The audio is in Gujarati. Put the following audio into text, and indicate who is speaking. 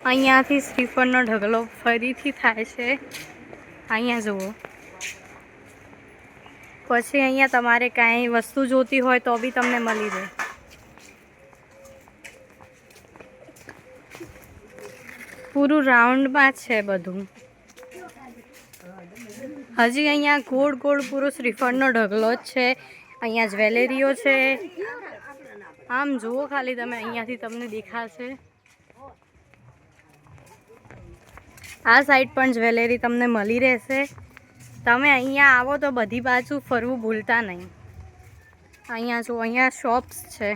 Speaker 1: અહીંયાથી શ્રીફળનો ઢગલો ફરીથી થાય છે। અહીંયા જુઓ, પછી અહીંયા તમારે કાંઈ વસ્તુ જોતી હોય તો બી તમને મળી રહે। પૂરું રાઉન્ડમાં છે બધું। હજી અહીંયા ગોળ ગોળ પૂરો શ્રીફળનો ઢગલો જ છે। અહીંયા જ્વેલરીઓ છે, આમ જુઓ ખાલી તમે, અહીંયાથી તમને દેખાશે। આ સાઈડ પણ જ્વેલરી તમને મળી રહેશે। તમે અહીંયા આવો તો બધી બાજુ ફરવું ભૂલતા નહીં। અહીંયા જુઓ, અહીંયા શોપ્સ છે।